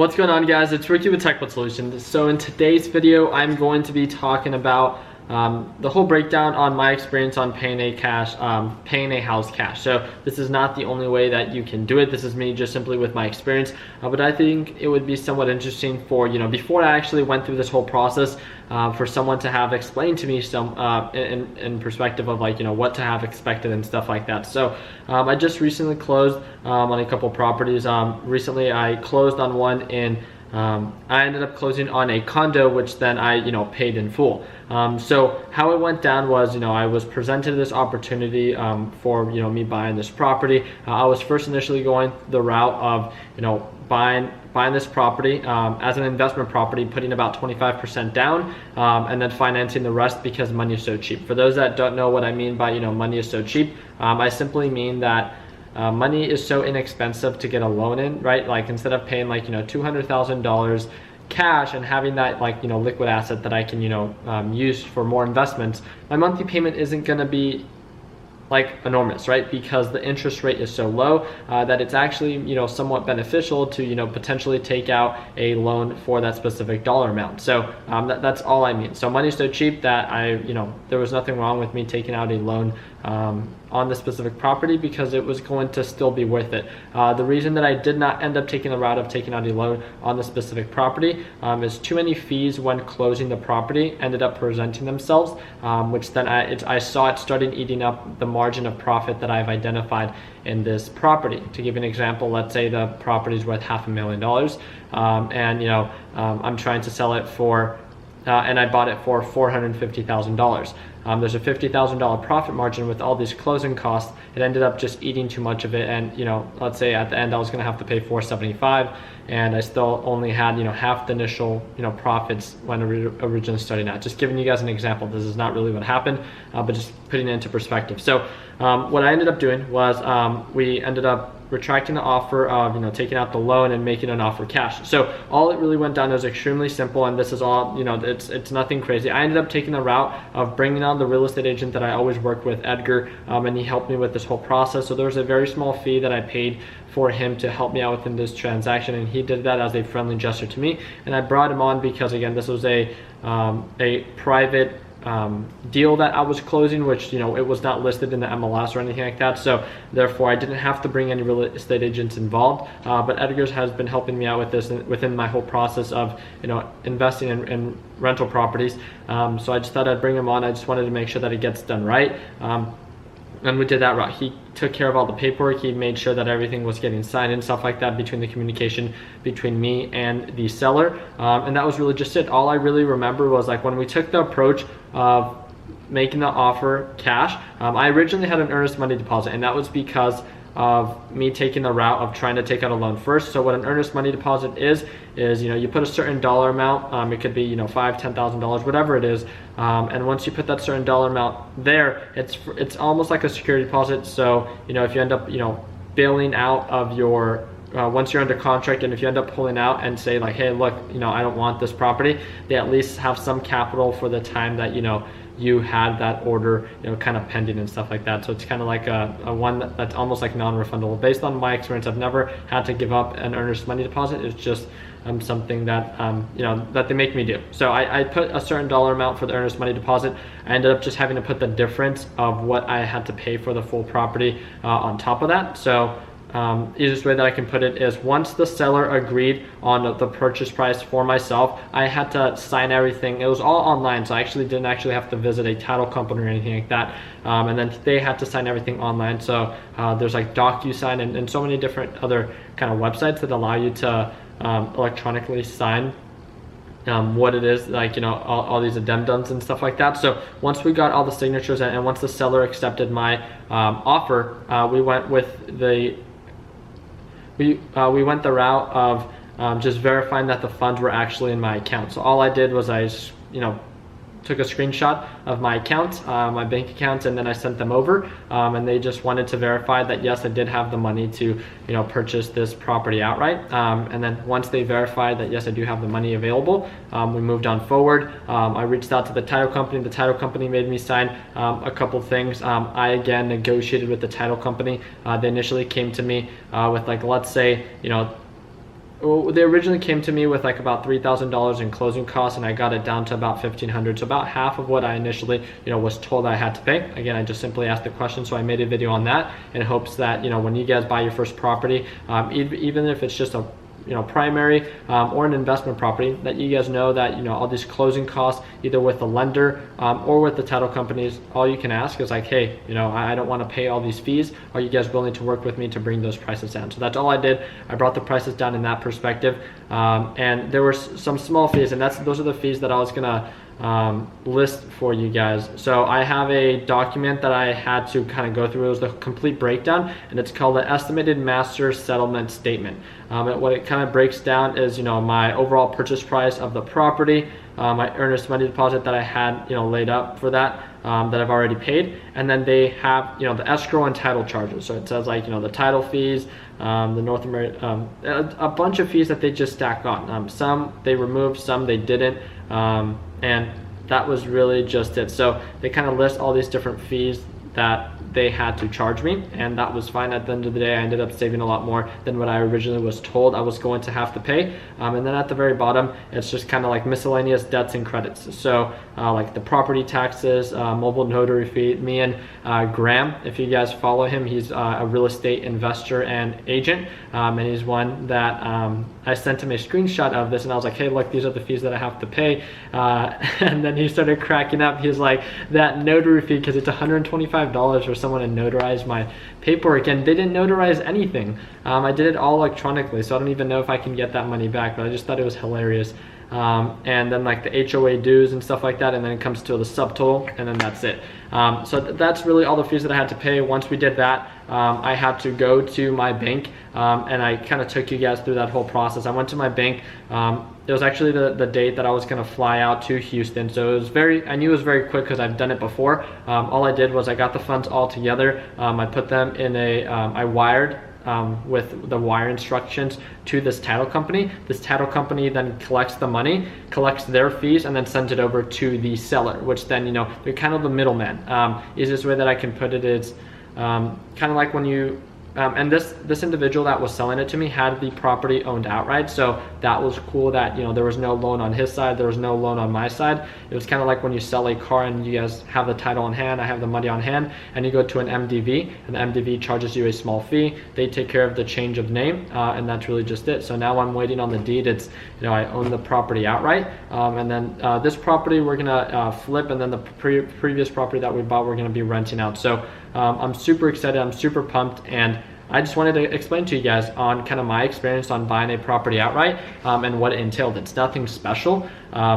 What's going on, guys? It's Ricky with Technical Solutions. So in today's video, I'm going to be talking about the whole breakdown on my experience on paying a house cash. So this is not the only way that you can do it. This is me just simply with my experience, but I think it would be somewhat interesting for, before I actually went through this whole process, for someone to have explained to me some in perspective of what to have expected and stuff like that. So I just recently closed on a couple properties. Recently I closed on one in I ended up closing on a condo, which then I paid in full. So how it went down was, I was presented this opportunity for me buying this property. I was first initially going the route of buying this property as an investment property, putting about 25% down, and then financing the rest because money is so cheap. For those that don't know what I mean by money is so cheap, I simply mean that money is so inexpensive to get a loan in, right? Like instead of paying $200,000 cash and having that liquid asset that I can use for more investments, my monthly payment isn't going to be enormous, right? Because the interest rate is so low that it's actually somewhat beneficial to potentially take out a loan for that specific dollar amount. So that's all I mean. So money's so cheap that there was nothing wrong with me taking out a loan on the specific property because it was going to still be worth it. The reason that I did not end up taking the route of taking out a loan on the specific property is too many fees when closing the property ended up presenting themselves, which then I saw it starting eating up the margin of profit that I've identified in this property. To give an example, let's say the property is worth $500,000, and I'm trying to sell it for and I bought it for $450,000. There's a $50,000 profit margin with all these closing costs. It ended up just eating too much of it, and let's say at the end I was going to have to pay $475,000, and I still only had half the initial profits when originally starting out. Just giving you guys an example. This is not really what happened, but just putting it into perspective. So what I ended up doing was we ended up retracting the offer of taking out the loan and making an offer cash. So all it really went down was extremely simple, and this is all it's nothing crazy. I ended up taking the route of bringing on the real estate agent that I always work with, Edgar, and he helped me with this whole process. So there was a very small fee that I paid for him to help me out within this transaction, and he did that as a friendly gesture to me. And I brought him on because, again, this was a private deal that I was closing, which it was not listed in the MLS or anything like that, so therefore I didn't have to bring any real estate agents involved, but Edgar's has been helping me out with this within my whole process of investing in rental properties. So I just thought I'd bring him on. I just wanted to make sure that it gets done right, and we did that route. He took care of all the paperwork. He made sure that everything was getting signed and stuff like that between the communication between me and the seller. And that was really just it. All I really remember was when we took the approach of making the offer cash, I originally had an earnest money deposit, and that was because of me taking the route of trying to take out a loan first. So what an earnest money deposit is you put a certain dollar amount, it could be $5,000, $10,000, whatever it is, and once you put that certain dollar amount there, it's almost like a security deposit. So if you end up bailing out of your once you're under contract, and if you end up pulling out and say hey, look, I don't want this property, they at least have some capital for the time that you had that order kind of pending and stuff like that. So it's kind of like a one that's almost like non-refundable. Based on my experience, I've never had to give up an earnest money deposit. It's just something that that they make me do. So I put a certain dollar amount for the earnest money deposit. I ended up just having to put the difference of what I had to pay for the full property on top of that. So easiest way that I can put it is once the seller agreed on the purchase price for myself, I had to sign everything. It was all online, so I didn't have to visit a title company or anything like that. And then they had to sign everything online. So there's DocuSign and so many different other kind of websites that allow you to electronically sign what it is, all these addendums and stuff like that. So once we got all the signatures and once the seller accepted my offer, we went with we went the route of just verifying that the funds were actually in my account. So all I did was I took a screenshot of my account, my bank account, and then I sent them over, and they just wanted to verify that yes, I did have the money to purchase this property outright. And then once they verified that yes, I do have the money available, we moved on forward. I reached out to the title company. The title company made me sign a couple things. I again negotiated with the title company. They initially came to me with let's say well, they originally came to me with like about $3,000 in closing costs, and I got it down to about $1,500, so about half of what I initially, was told I had to pay. Again, I just simply asked the question, so I made a video on that in hopes that, when you guys buy your first property, even if it's just a primary or an investment property, that you guys know that all these closing costs, either with the lender or with the title companies, all you can ask is like, hey, I don't want to pay all these fees. Are you guys willing to work with me to bring those prices down? So that's all I did. I brought the prices down in that perspective, and there were some small fees, and those are the fees that I was gonna list for you guys. So I have a document that I had to kind of go through. It was the complete breakdown, and it's called the Estimated Master Settlement Statement. And what it kind of breaks down is my overall purchase price of the property, my earnest money deposit that I had laid up for that, that I've already paid, and then they have the escrow and title charges. So it says like the title fees, the North American, a bunch of fees that they just stack on. Some they removed, some they didn't, and that was really just it. So they kind of list all these different fees that they had to charge me, and that was fine. At the end of the day, I ended up saving a lot more than what I originally was told I was going to have to pay. And then at the very bottom, it's just kind of like miscellaneous debts and credits. So like the property taxes, mobile notary fee. Me and Graham, if you guys follow him, he's a real estate investor and agent, and he's one that I sent him a screenshot of this, and I was like, hey, look, these are the fees that I have to pay. And then he started cracking up. He was like, that notary fee, because it's $125 for someone to notarize my paperwork, and they didn't notarize anything. I did it all electronically, so I don't even know if I can get that money back, but I just thought it was hilarious. And then like the HOA dues and stuff like that, and then it comes to the subtotal, and then that's it. So that's really all the fees that I had to pay. Once we did that, I had to go to my bank, and I kind of took you guys through that whole process. I went to my bank. It was actually the date that I was going to fly out to Houston, so it was I knew it was very quick because I've done it before. All I did was I got the funds all together. I put them in I wired with the wire instructions to this title company. This title company then collects the money, collects their fees, and then sends it over to the seller, which then, they're kind of the middleman. Easiest way that I can put it is kind of like when you, and this individual that was selling it to me had the property owned outright, so that was cool that there was no loan on his side, there was no loan on my side. It was kind of like when you sell a car and you guys have the title on hand, I have the money on hand, and you go to an MDV, and the MDV charges you a small fee. They take care of the change of name, and that's really just it. So now I'm waiting on the deed. It's I own the property outright, and then this property we're gonna flip, and then the previous property that we bought we're gonna be renting out. So I'm super excited, I'm super pumped, and I just wanted to explain to you guys on kind of my experience on buying a property outright, and what it entailed. It's nothing special,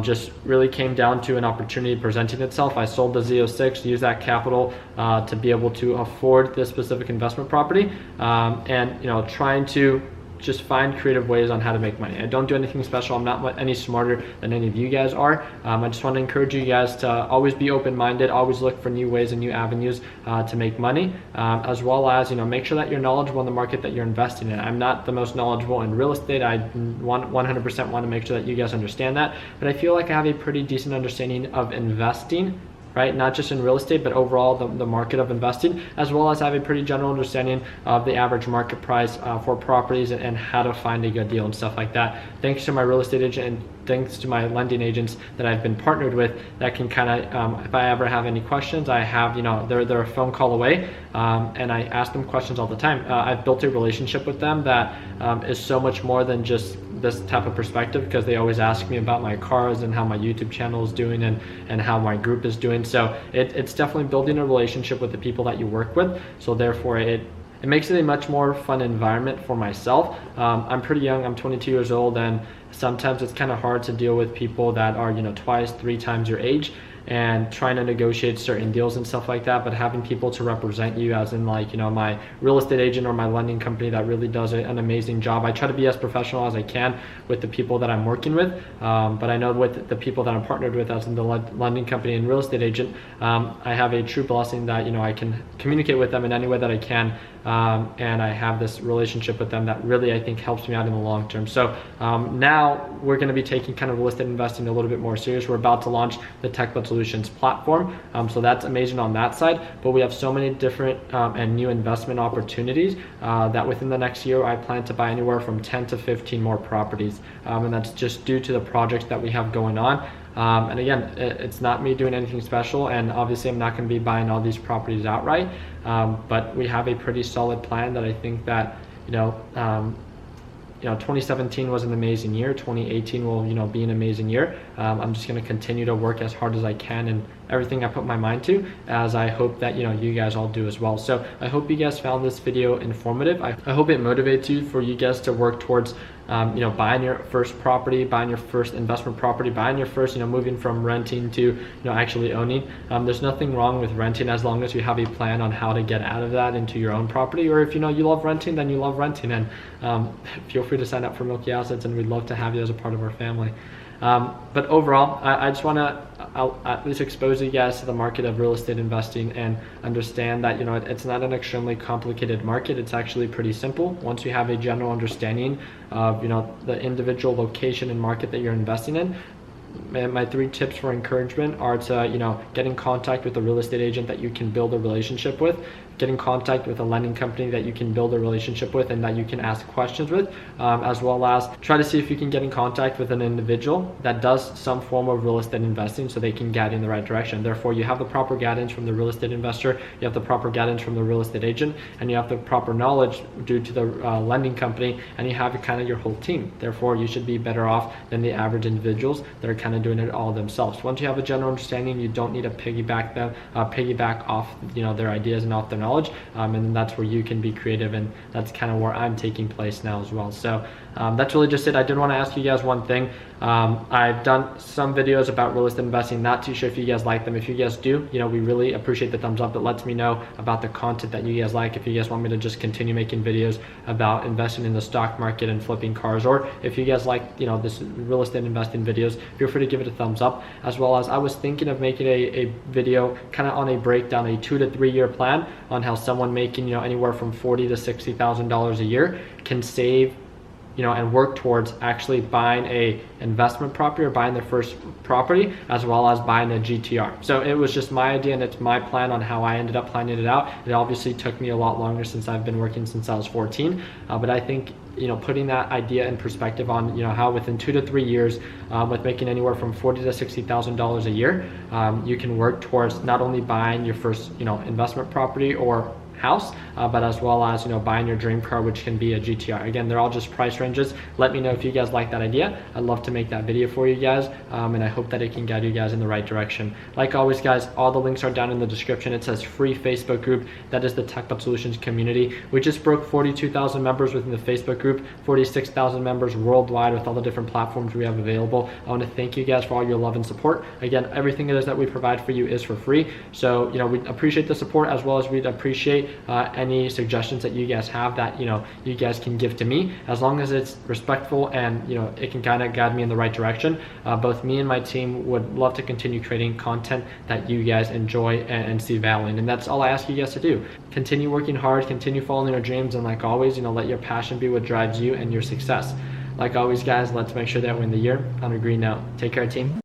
just really came down to an opportunity presenting itself. I sold the Z06, used that capital to be able to afford this specific investment property, and trying to just find creative ways on how to make money. I don't do anything special. I'm not any smarter than any of you guys are. I just want to encourage you guys to always be open-minded, always look for new ways and new avenues to make money, as well as make sure that you're knowledgeable in the market that you're investing in. I'm not the most knowledgeable in real estate. I 100% want to make sure that you guys understand that, but I feel like I have a pretty decent understanding of investing, right? Not just in real estate, but overall the market of investing, as well as have a pretty general understanding of the average market price for properties and how to find a good deal and stuff like that. Thanks to my real estate agent and thanks to my lending agents that I've been partnered with, that can kind of, if I ever have any questions, I have, they're a phone call away, and I ask them questions all the time. I've built a relationship with them that is so much more than just this type of perspective, because they always ask me about my cars and how my YouTube channel is doing and how my group is doing. So it's definitely building a relationship with the people that you work with. So therefore it makes it a much more fun environment for myself. I'm pretty young, I'm 22 years old, and sometimes it's kind of hard to deal with people that are twice, 3 times your age, and trying to negotiate certain deals and stuff like that. But having people to represent you, as in like my real estate agent or my lending company that really does an amazing job. I try to be as professional as I can with the people that I'm working with, but I know with the people that I'm partnered with, as in the lending company and real estate agent, I have a true blessing that I can communicate with them in any way that I can, and I have this relationship with them that really I think helps me out in the long term. So now we're going to be taking kind of real estate investing a little bit more serious. We're about to launch the Tech Bud Solutions Solutions platform. So that's amazing on that side, but we have so many different and new investment opportunities that within the next year I plan to buy anywhere from 10 to 15 more properties, and that's just due to the projects that we have going on. And again, it's not me doing anything special, and obviously I'm not going to be buying all these properties outright, but we have a pretty solid plan that I think that 2017 was an amazing year. 2018 will be an amazing year. I'm just going to continue to work as hard as I can and everything I put my mind to, as I hope that you guys all do as well. So I hope you guys found this video informative. I hope it motivates you for you guys to work towards buying your first property, buying your first investment property, buying your first, moving from renting to, actually owning. There's nothing wrong with renting as long as you have a plan on how to get out of that into your own property. Or if you love renting, then you love renting, and feel free to sign up for Milky Assets, and we'd love to have you as a part of our family. But overall, I just want to at least expose you guys to the market of real estate investing and understand that it's not an extremely complicated market. It's actually pretty simple once you have a general understanding of the individual location and market that you're investing in. My 3 tips for encouragement are to get in contact with a real estate agent that you can build a relationship with, get in contact with a lending company that you can build a relationship with and that you can ask questions with, as well as try to see if you can get in contact with an individual that does some form of real estate investing so they can guide you in the right direction. Therefore, you have the proper guidance from the real estate investor, you have the proper guidance from the real estate agent, and you have the proper knowledge due to the lending company, and you have kind of your whole team. Therefore, you should be better off than the average individuals that are kind of doing it all themselves. Once you have a general understanding, you don't need to piggyback off their ideas and off their knowledge, and that's where you can be creative, and that's kind of where I'm taking place now as well. So that's really just it. I did want to ask you guys one thing. I've done some videos about real estate investing, not too sure if you guys like them. If you guys do, we really appreciate the thumbs up. It lets me know about the content that you guys like. If you guys want me to just continue making videos about investing in the stock market and flipping cars, or if you guys like this real estate investing videos, feel free to give it a thumbs up. As well as I was thinking of making a video kind of on a breakdown, a 2 to 3 year plan on how someone making anywhere from $40,000 to $60,000 a year can save and work towards actually buying a investment property or buying their first property, as well as buying a GTR. So it was just my idea, and it's my plan on how I ended up planning it out. It obviously took me a lot longer since I've been working since I was 14, but I think putting that idea in perspective on how within 2 to 3 years, with making anywhere from $40,000 to $60,000 a year, you can work towards not only buying your first investment property or house, but as well as buying your dream car, which can be a GTR. Again, they're all just price ranges. Let me know if you guys like that idea. I'd love to make that video for you guys, and I hope that it can guide you guys in the right direction. Like always, guys, all the links are down in the description. It says free Facebook group. That is the TechBot Solutions community. We just broke 42,000 members within the Facebook group, 46,000 members worldwide with all the different platforms we have available. I want to thank you guys for all your love and support. Again, everything it is that we provide for you is for free. So we appreciate the support, as well as we'd appreciate any suggestions that you guys have that you guys can give to me, as long as it's respectful and it can kind of guide me in the right direction. Both me and my team would love to continue creating content that you guys enjoy and see value in, and that's all I ask you guys to do. Continue working hard, continue following your dreams, and like always, let your passion be what drives you and your success. Like always, guys, let's make sure that we end the year on a green note. Take care, team.